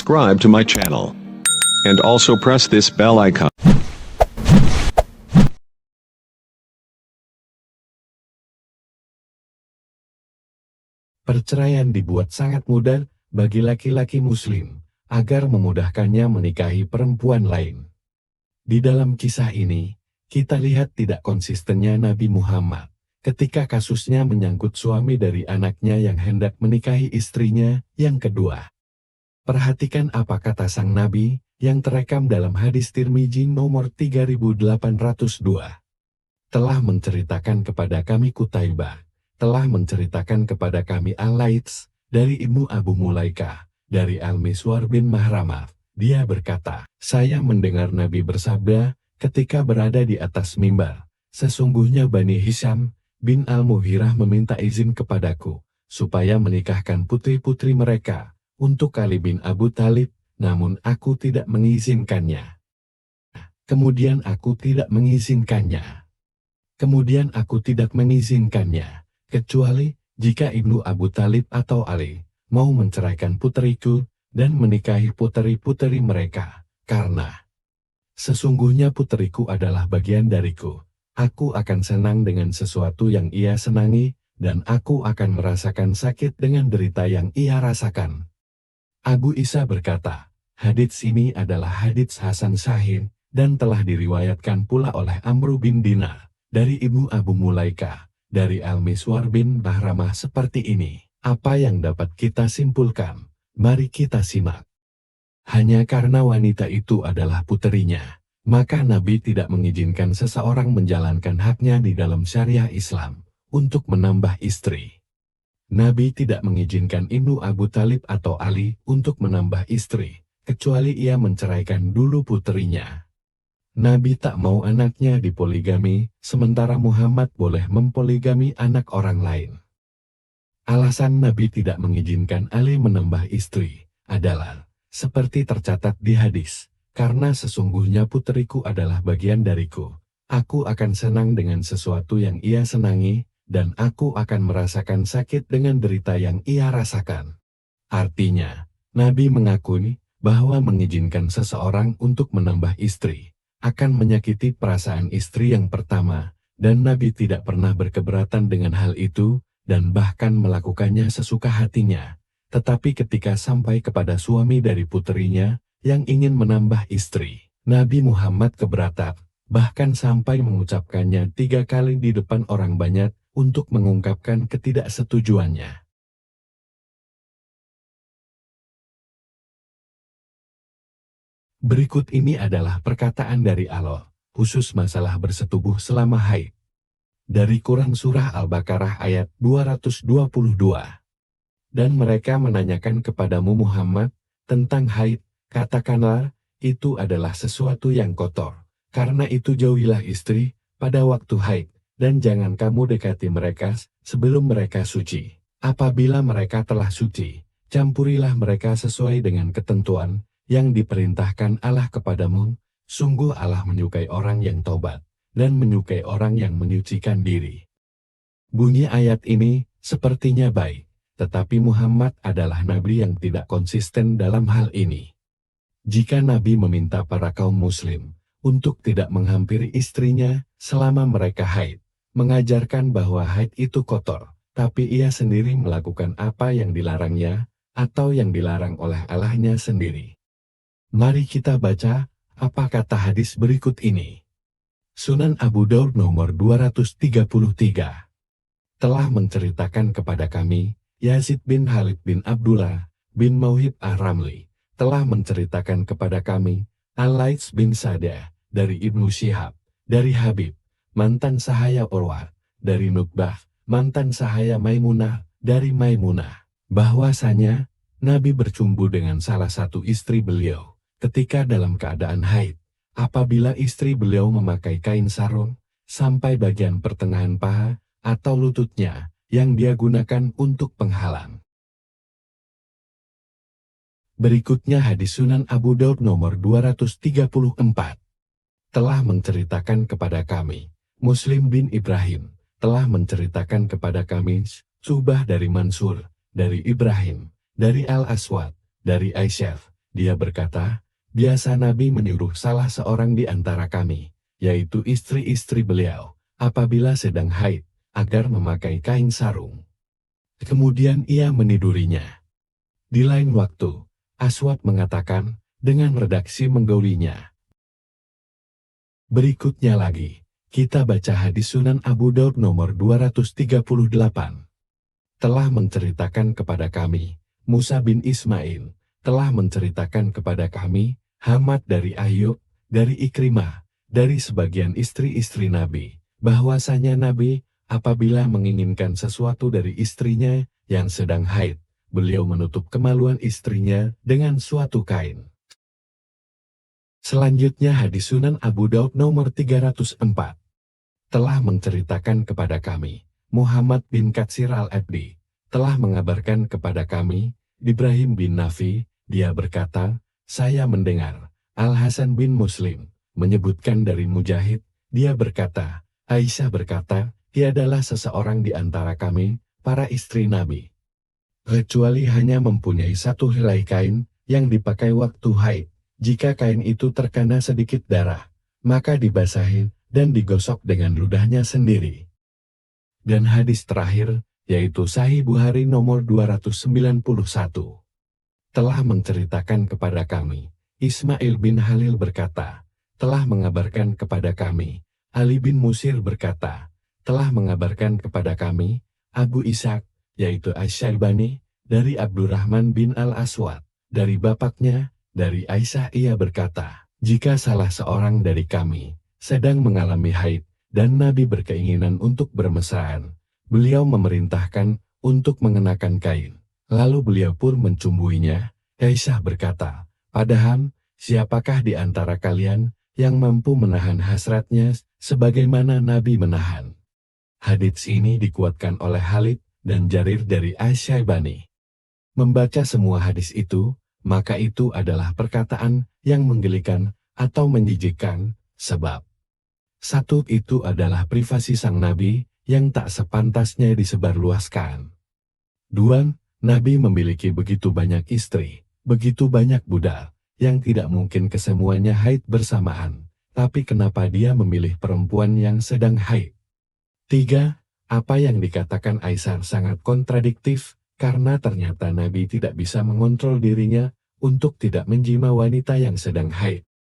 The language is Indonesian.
subscribe to my channel. And also press this bell icon. Perceraian dibuat sangat mudah bagi laki-laki muslim, agar memudahkannya menikahi perempuan lain. Di dalam kisah ini, kita lihat tidak konsistennya Nabi Muhammad, ketika kasusnya menyangkut suami dari anaknya yang hendak menikahi istrinya yang kedua. Perhatikan apa kata sang Nabi, yang terekam dalam hadis Tirmizi nomor 3802. Telah menceritakan kepada kami Qutaibah, telah menceritakan kepada kami Al-Laits, dari Ibnu Abu Mulaika, dari Al-Miswar bin Mahramah. Dia berkata, saya mendengar Nabi bersabda, ketika berada di atas mimbar, sesungguhnya Bani Hisham bin Al-Mughirah meminta izin kepadaku, supaya menikahkan putri-putri mereka, untuk Ali bin Abu Thalib, namun aku tidak mengizinkannya. Kemudian aku tidak mengizinkannya. Kemudian aku tidak mengizinkannya, kecuali jika Ibnu Abu Thalib atau Ali mau menceraikan puteriku, dan menikahi puteri-puteri mereka, karena sesungguhnya puteriku adalah bagian dariku. Aku akan senang dengan sesuatu yang ia senangi, dan aku akan merasakan sakit dengan derita yang ia rasakan. Abu Isa berkata, hadits ini adalah hadits Hasan Sahih, dan telah diriwayatkan pula oleh Amr bin Dinar, dari Ibnu Abu Mulaika, dari Al-Miswar bin Mahramah seperti ini. Apa yang dapat kita simpulkan? Mari kita simak. Hanya karena wanita itu adalah puterinya, maka Nabi tidak mengizinkan seseorang menjalankan haknya di dalam syariah Islam, untuk menambah istri. Nabi tidak mengizinkan Ibnu Abu Thalib atau Ali untuk menambah istri, kecuali ia menceraikan dulu puterinya. Nabi tak mau anaknya dipoligami, sementara Muhammad boleh mempoligami anak orang lain. Alasan Nabi tidak mengizinkan Ali menambah istri adalah, seperti tercatat di hadis, karena sesungguhnya puteriku adalah bagian dariku. Aku akan senang dengan sesuatu yang ia senangi, dan aku akan merasakan sakit dengan derita yang ia rasakan. Artinya, Nabi mengakui bahwa mengizinkan seseorang untuk menambah istri akan menyakiti perasaan istri yang pertama, dan Nabi tidak pernah berkeberatan dengan hal itu, dan bahkan melakukannya sesuka hatinya. Tetapi ketika sampai kepada suami dari puterinya yang ingin menambah istri, Nabi Muhammad keberatan, bahkan sampai mengucapkannya 3 kali di depan orang banyak untuk mengungkapkan ketidaksetujuannya. Berikut ini adalah perkataan dari Allah, khusus masalah bersetubuh selama haid. Dari Quran Surah Al-Baqarah ayat 222. Dan mereka menanyakan kepadamu Muhammad, tentang haid, katakanlah, itu adalah sesuatu yang kotor. Karena itu jauhilah istri, pada waktu haid, dan jangan kamu dekati mereka, sebelum mereka suci. Apabila mereka telah suci, campurilah mereka sesuai dengan ketentuan, yang diperintahkan Allah kepadamu, sungguh Allah menyukai orang yang taubat, dan menyukai orang yang menyucikan diri. Bunyi ayat ini, sepertinya baik, tetapi Muhammad adalah Nabi yang tidak konsisten dalam hal ini. Jika Nabi meminta para kaum muslim, untuk tidak menghampiri istrinya, selama mereka haid, mengajarkan bahwa haid itu kotor, tapi ia sendiri melakukan apa yang dilarangnya, atau yang dilarang oleh Allahnya sendiri. Mari kita baca, apa kata hadis berikut ini. Sunan Abu Daud nomor 233. Telah menceritakan kepada kami, Yazid bin Khalid bin Abdullah bin Mauhib Ar-Ramli, telah menceritakan kepada kami, Al-Laits bin Sa'dah, dari Ibnu Syihab, dari Habib, mantan sahaya Urwah, dari Nuqbah, mantan sahaya Maimunah, dari Maimunah, bahwasanya, Nabi bercumbu dengan salah satu istri beliau, ketika dalam keadaan haid. Apabila istri beliau memakai kain sarung, sampai bagian pertengahan paha, atau lututnya, yang dia gunakan untuk penghalang. Berikutnya hadis Sunan Abu Daud nomor 234. Telah menceritakan kepada kami, Muslim bin Ibrahim, telah menceritakan kepada kami, Subah dari Mansur, dari Ibrahim, dari Al-Aswad, dari Aisyah, Dia berkata, biasa Nabi menyuruh salah seorang di antara kami, yaitu istri-istri beliau, apabila sedang haid, agar memakai kain sarung. Kemudian ia menidurinya. Di lain waktu, Aswad mengatakan, dengan redaksi menggaulinya. Berikutnya lagi, kita baca hadis Sunan Abu Daud nomor 238. Telah menceritakan kepada kami, Musa bin Ismail, telah menceritakan kepada kami, Hamad dari Ayyub, dari Ikrimah, dari sebagian istri-istri Nabi, bahwasanya Nabi, apabila menginginkan sesuatu dari istrinya yang sedang haid, beliau menutup kemaluan istrinya dengan suatu kain. Selanjutnya hadis Sunan Abu Daud nomor 304. Telah menceritakan kepada kami, Muhammad bin Katsir al-Abdi, telah mengabarkan kepada kami, Ibrahim bin Nafi, dia berkata, saya mendengar, Al-Hasan bin Muslim, menyebutkan dari Mujahid, dia berkata, Aisyah berkata, tiadalah seseorang di antara kami, para istri Nabi, kecuali hanya mempunyai satu helai kain, yang dipakai waktu haid. Jika kain itu terkena sedikit darah, maka dibasahi dan digosok dengan ludahnya sendiri. Dan hadis terakhir, yaitu Sahih Bukhari nomor 291. Telah menceritakan kepada kami, Ismail bin Halil berkata, telah mengabarkan kepada kami, Ali bin Musir berkata, telah mengabarkan kepada kami, Abu Ishaq, yaitu Asy-Syaibani, dari Abdurrahman bin Al-Aswad, dari bapaknya, dari Aisyah ia berkata, jika salah seorang dari kami sedang mengalami haid dan Nabi berkeinginan untuk bermesraan, beliau memerintahkan untuk mengenakan kain. Lalu beliau pun mencumbuinya. Aisyah berkata, padahal siapakah di antara kalian yang mampu menahan hasratnya sebagaimana Nabi menahan? Hadits ini dikuatkan oleh Khalid dan Jarir dari Asy-Syaibani. Membaca semua hadis itu, maka itu adalah perkataan yang menggelikan atau menjijikkan, sebab satu itu adalah privasi sang Nabi yang tak sepantasnya disebarluaskan. Dua, Nabi memiliki begitu banyak istri, begitu banyak budak, yang tidak mungkin kesemuanya haid bersamaan, tapi kenapa dia memilih perempuan yang sedang haid? Tiga, apa yang dikatakan Aisyah sangat kontradiktif, karena ternyata Nabi tidak bisa mengontrol dirinya untuk tidak menjima wanita yang sedang haid.